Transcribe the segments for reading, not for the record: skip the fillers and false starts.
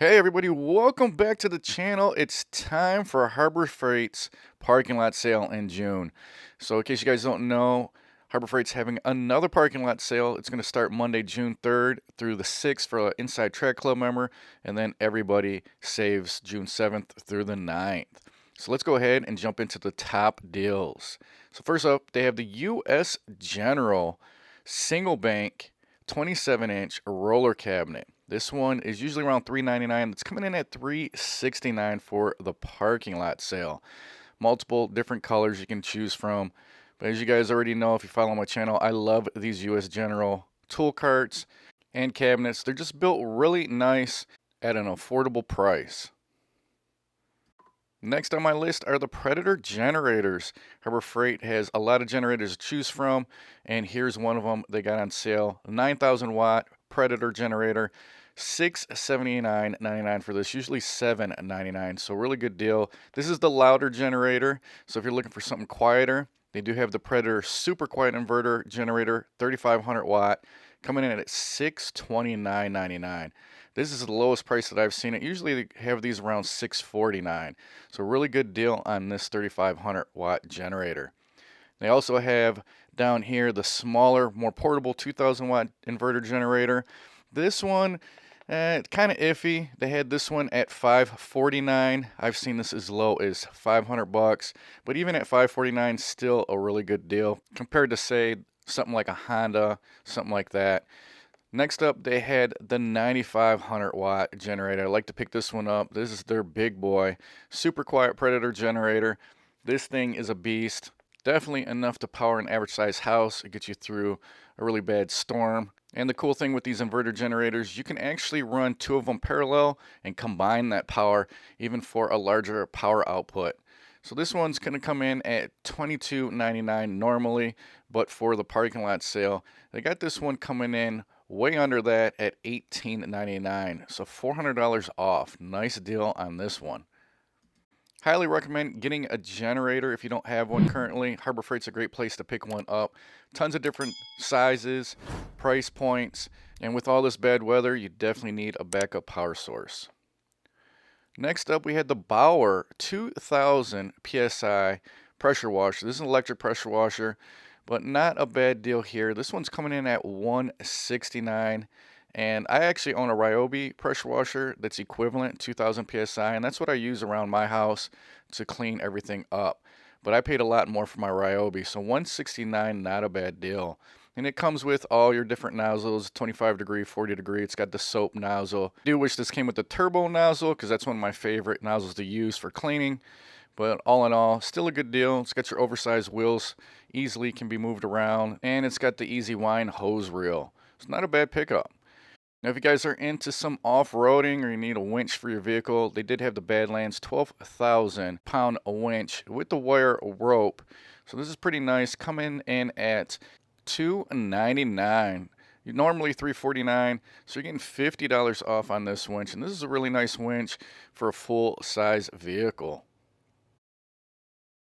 Hey everybody, welcome back to the channel. It's time for Harbor Freight's parking lot sale in June. So in case you guys don't know, Harbor Freight's having another parking lot sale. It's going to start Monday, June 3rd through the 6th for an Inside Track Club member, and then everybody saves June 7th through the 9th. So let's go ahead and jump into the top deals. So first up, they have the US General single bank 27-inch roller cabinet. This one is usually around $399. It's coming in at $369 for the parking lot sale. Multiple different colors you can choose from. But as you guys already know, if you follow my channel, I love these US General tool carts and cabinets. They're just built really nice at an affordable price. Next on my list are the Predator generators. Harbor Freight has a lot of generators to choose from, and here's one of them they got on sale. 9,000 watt Predator generator, $679.99 for this, usually $799, so really good deal. This is the louder generator, so if you're looking for something quieter, they do have the Predator super quiet inverter generator, 3,500 watt, coming in at $629.99. This is the lowest price that I've seen it. Usually they have these around $649. So really good deal on this 3,500 watt generator. They also have down here the smaller, more portable 2,000 watt inverter generator. This one, kind of iffy. They had this one at $549. I've seen this as low as $500, but even at $549, still a really good deal compared to say something like a Honda, something like that. Next up, they had the 9,500 watt generator. I like to pick this one up. This is their big boy, super quiet Predator generator. This thing is a beast. Definitely enough to power an average size house. It gets you through a really bad storm. And the cool thing with these inverter generators, you can actually run two of them parallel and combine that power even for a larger power output. So this one's going to come in at $22.99 normally, but for the parking lot sale, they got this one coming in way under that at $18.99, so $400 off. Nice deal on this one. Highly recommend getting a generator if you don't have one currently. Harbor Freight's a great place to pick one up. Tons of different sizes, price points, and with all this bad weather, you definitely need a backup power source. Next up, we had the Bauer 2000 PSI pressure washer. This is an electric pressure washer, but not a bad deal here. This one's coming in at $169, and I actually own a Ryobi pressure washer that's equivalent 2000 PSI, and that's what I use around my house to clean everything up. But I paid a lot more for my Ryobi, so $169, not a bad deal. And it comes with all your different nozzles, 25 degree, 40 degree. It's got the soap nozzle. I do wish this came with the turbo nozzle because that's one of my favorite nozzles to use for cleaning. But all in all, still a good deal. It's got your oversized wheels, easily can be moved around, and it's got the easy wind hose reel. It's not a bad pickup. Now, if you guys are into some off-roading or you need a winch for your vehicle, they did have the Badlands 12,000 pound winch with the wire rope. So this is pretty nice, coming in at $299. Normally $349, so you're getting $50 off on this winch, and this is a really nice winch for a full-size vehicle.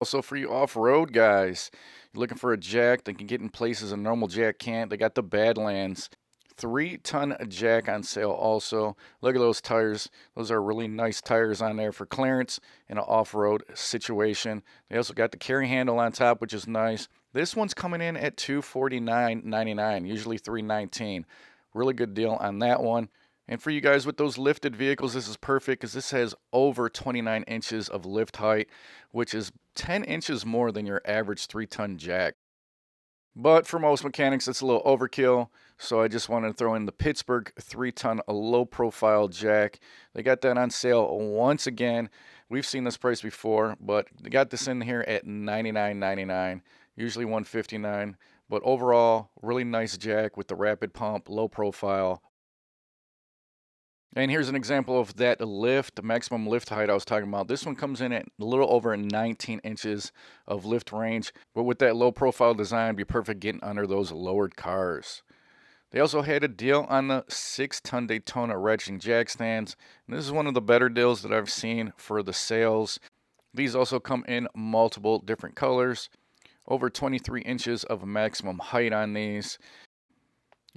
Also, for you off-road guys, you're looking for a jack that can get in places a normal jack can't. They got the Badlands 3-ton jack on sale also. Look at those tires. Those are really nice tires on there for clearance in an off-road situation. They also got the carry handle on top, which is nice. This one's coming in at $249.99, usually $319. Really good deal on that one. And for you guys with those lifted vehicles, this is perfect because this has over 29 inches of lift height, which is 10 inches more than your average 3-ton jack. But for most mechanics, it's a little overkill, so I just wanted to throw in the Pittsburgh 3-ton low-profile jack. They got that on sale once again. We've seen this price before, but they got this in here at $99.99, usually $159. But overall, really nice jack with the rapid pump, low profile. And here's an example of that lift, the maximum lift height I was talking about. This one comes in at a little over 19 inches of lift range, but with that low profile design, it'd be perfect getting under those lowered cars. They also had a deal on the 6-ton Daytona ratcheting jack stands. And this is one of the better deals that I've seen for the sales. These also come in multiple different colors, over 23 inches of maximum height on these.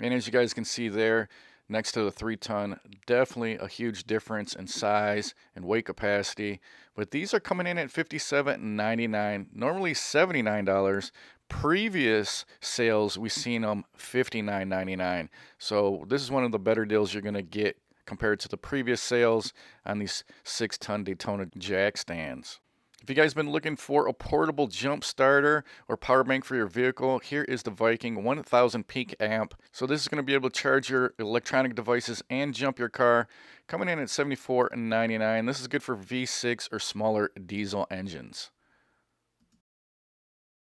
And as you guys can see there, next to the 3-ton. Definitely a huge difference in size and weight capacity. But these are coming in at $57.99, normally $79. Previous sales, we've seen them $59.99. So this is one of the better deals you're going to get compared to the previous sales on these 6-ton Daytona jack stands. If you guys been looking for a portable jump starter or power bank for your vehicle, here is the Viking 1000 peak amp. So this is going to be able to charge your electronic devices and jump your car, coming in at $74.99. This is good for V6 or smaller diesel engines.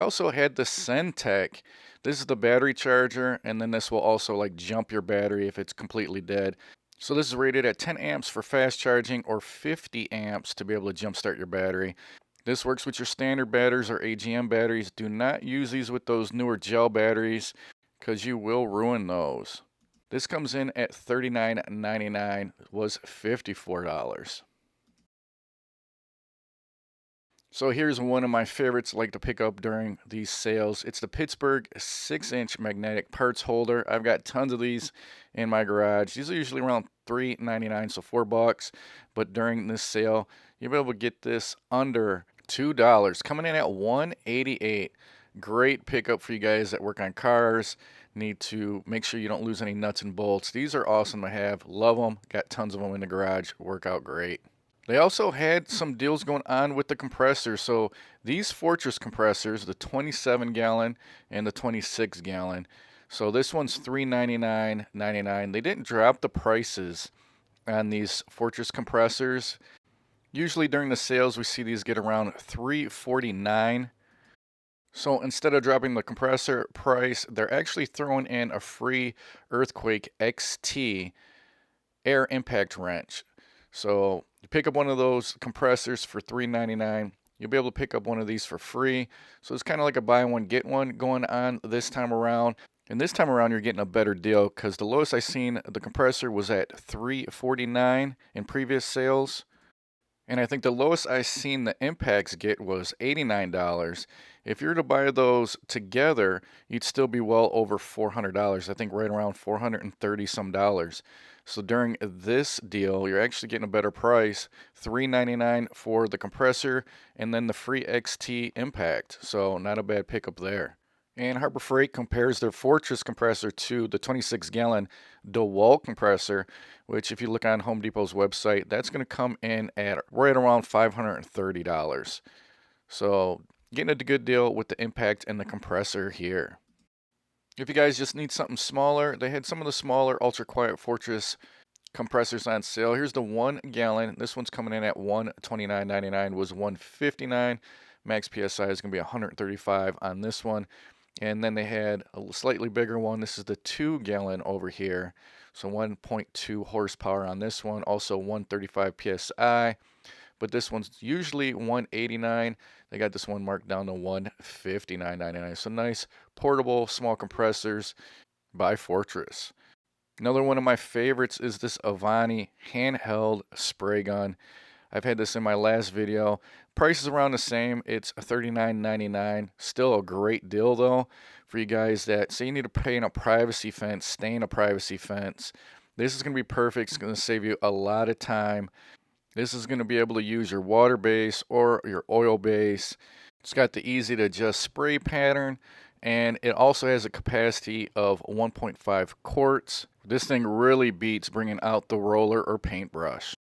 I also had the Centec. This is the battery charger, and then this will also like jump your battery if it's completely dead. So this is rated at 10 amps for fast charging or 50 amps to be able to jumpstart your battery. This works with your standard batteries or AGM batteries. Do not use these with those newer gel batteries because you will ruin those. This comes in at $39.99, was $54. So here's one of my favorites I like to pick up during these sales. It's the Pittsburgh 6-inch magnetic parts holder. I've got tons of these in my garage. These are usually around $3.99, so $4. But during this sale, you'll be able to get this under $2, coming in at $188. Great pickup for you guys that work on cars. Need to make sure you don't lose any nuts and bolts. These are awesome to have. Love them. Got tons of them in the garage. Work out great. They also had some deals going on with the compressors. So these Fortress compressors, the 27-gallon and the 26-gallon. So this one's $399.99. They didn't drop the prices on these Fortress compressors. Usually during the sales, we see these get around $349. So instead of dropping the compressor price, they're actually throwing in a free Earthquake XT air impact wrench. So you pick up one of those compressors for $399. You'll be able to pick up one of these for free. So it's kind of like a buy one, get one going on this time around. And this time around, you're getting a better deal because the lowest I seen the compressor was at $349 in previous sales. And I think the lowest I seen the impacts get was $89. If you were to buy those together, you'd still be well over $400. I think right around $430 some dollars. So during this deal, you're actually getting a better price, $399 for the compressor and then the free XT impact. So not a bad pickup there. And Harbor Freight compares their Fortress compressor to the 26-gallon DeWalt compressor, which if you look on Home Depot's website, that's going to come in at right around $530. So getting a good deal with the impact and the compressor here. If you guys just need something smaller, they had some of the smaller ultra quiet Fortress compressors on sale. Here's the 1-gallon. This one's coming in at $129.99, was $159. Max PSI is going to be 135 on this one. And then they had a slightly bigger one. This is the 2-gallon over here. So 1.2 horsepower on this one. Also 135 PSI. But this one's usually 189. They got this one marked down to 159.99. So nice portable small compressors by Fortress. Another one of my favorites is this Avani handheld spray gun. I've had this in my last video. Price is around the same. It's $39.99. Still a great deal though for you guys that say you need to pay in a privacy fence, stay in a privacy fence. This is going to be perfect. It's going to save you a lot of time. This is going to be able to use your water base or your oil base. It's got the easy to adjust spray pattern, and it also has a capacity of 1.5 quarts. This thing really beats bringing out the roller or paintbrush.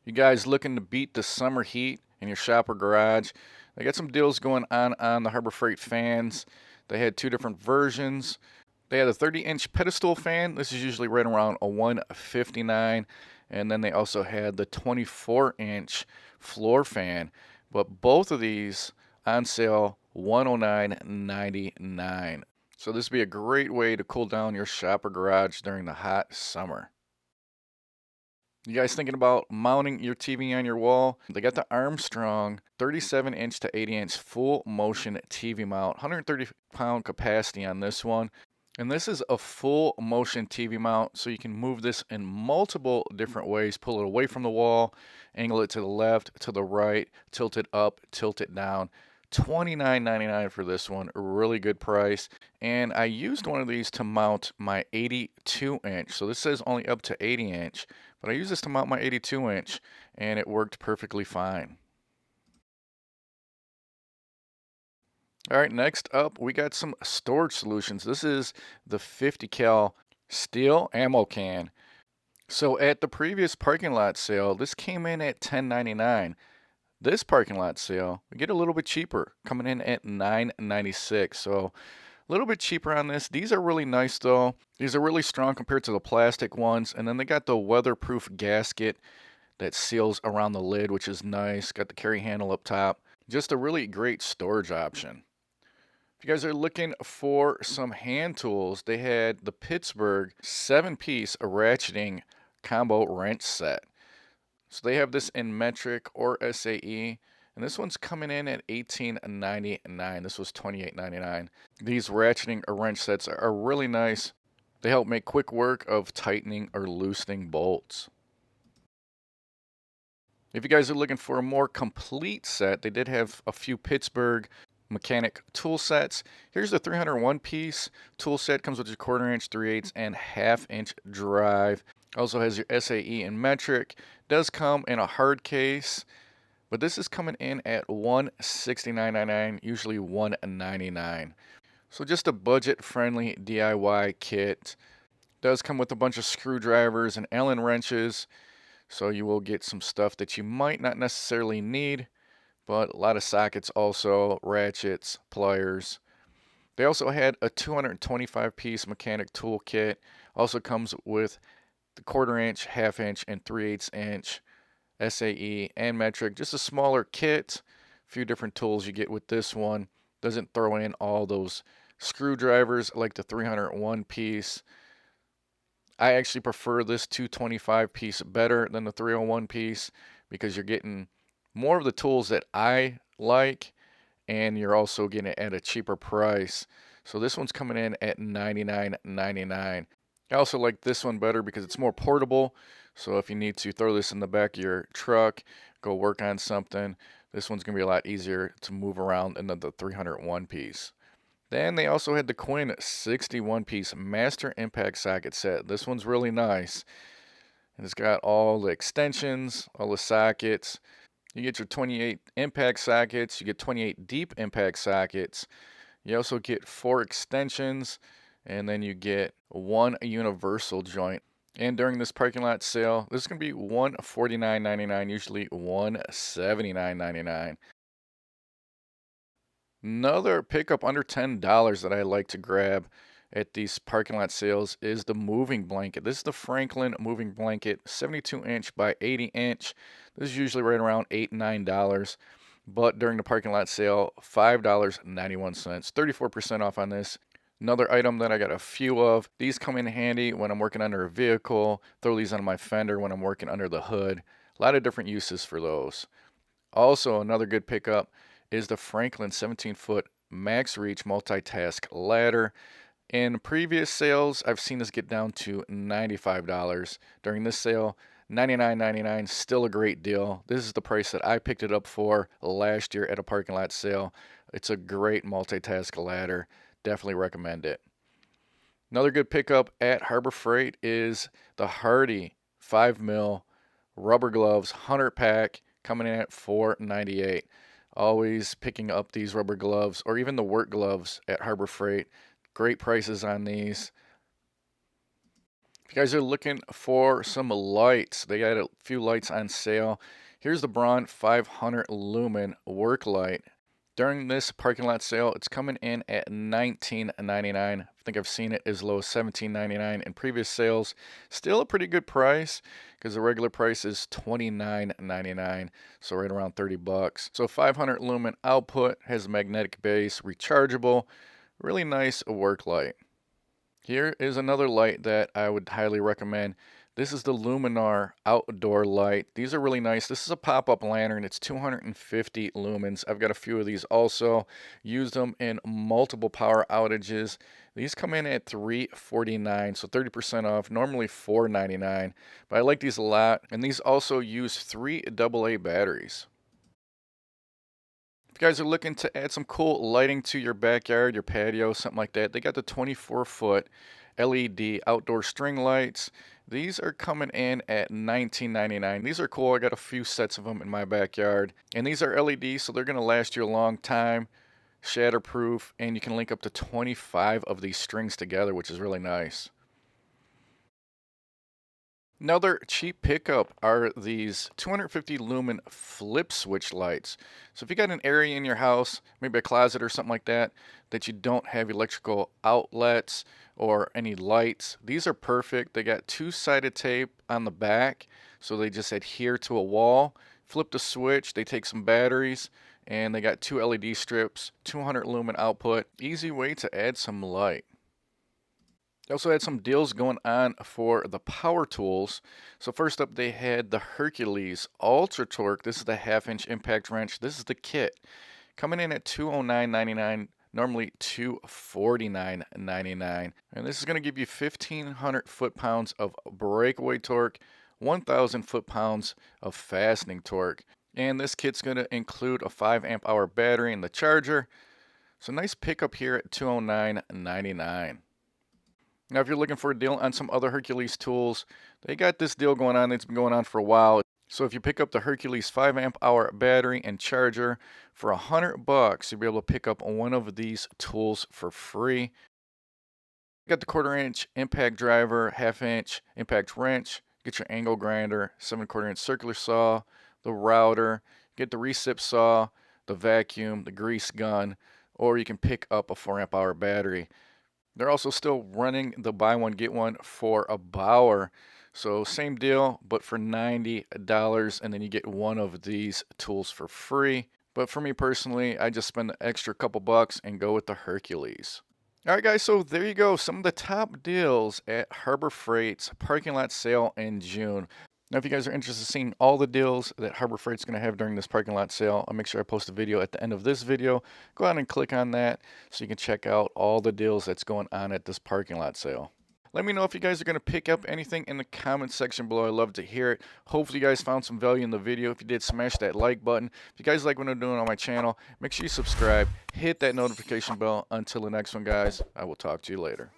You guys looking to beat the summer heat in your shop or garage? They got some deals going on the Harbor Freight fans. They had two different versions. They had a 30-inch pedestal fan. This is usually right around a $159. And then they also had the 24-inch floor fan. But both of these on sale, $109.99. So this would be a great way to cool down your shop or garage during the hot summer. You guys thinking about mounting your TV on your wall? They got the Armstrong 37-inch to 80-inch full motion TV mount, 130-pound capacity on this one. And this is a full motion TV mount, so you can move this in multiple different ways. Pull it away from the wall, angle it to the left, to the right, tilt it up, tilt it down. $29.99 for this one. A really good price. And I used one of these to mount my 82 inch. So this says only up to 80 inch, but I used this to mount my 82 inch and it worked perfectly fine. All right, next up, we got some storage solutions. This is the 50 cal steel ammo can. So at the previous parking lot sale, this came in at $10.99. This parking lot sale, we get a little bit cheaper, coming in at $9.96. So a little bit cheaper on this. These are really nice though. These are really strong compared to the plastic ones. And then they got the weatherproof gasket that seals around the lid, which is nice. Got the carry handle up top. Just a really great storage option. If you guys are looking for some hand tools, they had the Pittsburgh 7-piece ratcheting combo wrench set. So they have this in metric or SAE, and this one's coming in at $18.99. This was $28.99. These ratcheting or wrench sets are really nice. They help make quick work of tightening or loosening bolts. If you guys are looking for a more complete set, they did have a few Pittsburgh mechanic tool sets. Here's the 301 piece tool set. Comes with your 1/4 inch, 3/8, and 1/2 inch drive. Also has your SAE and metric. Does come in a hard case, but this is coming in at $169.99, usually $199. So just a budget-friendly DIY kit. Does come with a bunch of screwdrivers and Allen wrenches, so you will get some stuff that you might not necessarily need, but a lot of sockets also, ratchets, pliers. They also had a 225-piece mechanic tool kit. Also comes with the 1/4 inch, 1/2 inch, and 3/8 inch SAE and metric. Just a smaller kit. A few different tools you get with this one. Doesn't throw in all those screwdrivers like the 301 piece. I actually prefer this 225 piece better than the 301 piece because you're getting more of the tools that I like, and you're also getting it at a cheaper price. So this one's coming in at $99.99. I also like this one better because it's more portable. So if you need to throw this in the back of your truck, go work on something, this one's going to be a lot easier to move around than the 301 piece. Then they also had the Quinn 61-piece Master Impact Socket set. This one's really nice. And it's got all the extensions, all the sockets. You get your 28 impact sockets. You get 28 deep impact sockets. You also get 4 extensions. And then you get 1 universal joint. And during this parking lot sale, this is going to be $149.99, usually $179.99. Another pickup under $10 that I like to grab at these parking lot sales is the moving blanket. This is the Franklin moving blanket, 72 inch by 80 inch. This is usually right around $8, $9. But during the parking lot sale, $5.91, 34% off on this. Another item that I got a few of. These come in handy when I'm working under a vehicle. Throw these on my fender when I'm working under the hood. A lot of different uses for those. Also, another good pickup is the Franklin 17-foot max reach multitask ladder. In previous sales, I've seen this get down to $95. During this sale, $99.99, still a great deal. This is the price that I picked it up for last year at a parking lot sale. It's a great multitask ladder. Definitely recommend it. Another good pickup at Harbor Freight is the Hardy 5mm rubber gloves 100 pack, coming in at $4.98. Always picking up these rubber gloves or even the work gloves at Harbor Freight. Great prices on these. If you guys are looking for some lights, they got a few lights on sale. Here's the Braun 500 lumen work light. During this parking lot sale, it's coming in at $19.99. I think I've seen it as low as $17.99 in previous sales. Still a pretty good price because the regular price is $29.99, so right around 30 bucks. So 500 lumen output, has a magnetic base, rechargeable, really nice work light. Here is another light that I would highly recommend. This is the Luminar outdoor light. These are really nice. This is a pop-up lantern. It's 250 lumens. I've got a few of these also. Used them in multiple power outages. These come in at $349, so 30% off. Normally $499, but I like these a lot. And these also use 3 AA batteries. If you guys are looking to add some cool lighting to your backyard, your patio, something like that, they got the 24-foot LED outdoor string lights. These are coming in at $19.99. These are cool. I got a few sets of them in my backyard. And these are LED, so they're going to last you a long time, shatterproof, and you can link up to 25 of these strings together, which is really nice. Another cheap pickup are these 250 lumen flip switch lights. So if you got an area in your house, maybe a closet or something like that, that you don't have electrical outlets or any lights, these are perfect. They got two-sided tape on the back, so they just adhere to a wall. Flip the switch, they take some batteries, and they got two LED strips, 200 lumen output. Easy way to add some light. They also had some deals going on for the power tools. So first up, they had the Hercules Ultra Torque. This is the half-inch impact wrench. This is the kit, coming in at $209.99. Normally $249.99. And this is going to give you 1,500 foot-pounds of breakaway torque, 1,000 foot-pounds of fastening torque. And this kit's going to include a 5 amp hour battery and the charger. So nice pickup here at $209.99. Now, if you're looking for a deal on some other Hercules tools, they got this deal going on. It's been going on for a while. So if you pick up the Hercules 5 amp hour battery and charger for $100, you'll be able to pick up one of these tools for free. Got the 1/4 inch impact driver, 1/2 inch impact wrench, get your angle grinder, 7/4 inch circular saw, the router, get the recip saw, the vacuum, the grease gun, or you can pick up a 4 amp hour battery. They're also still running the buy one, get one for a Bauer. So same deal, but for $90, and then you get one of these tools for free. But for me personally, I just spend the extra couple bucks and go with the Hercules. All right, guys, so there you go. Some of the top deals at Harbor Freight's parking lot sale in June. Now, if you guys are interested in seeing all the deals that Harbor Freight's going to have during this parking lot sale, I'll make sure I post a video at the end of this video. Go ahead and click on that so you can check out all the deals that's going on at this parking lot sale. Let me know if you guys are going to pick up anything in the comments section below. I'd love to hear it. Hopefully you guys found some value in the video. If you did, smash that like button. If you guys like what I'm doing on my channel, make sure you subscribe. Hit that notification bell. Until the next one, guys, I will talk to you later.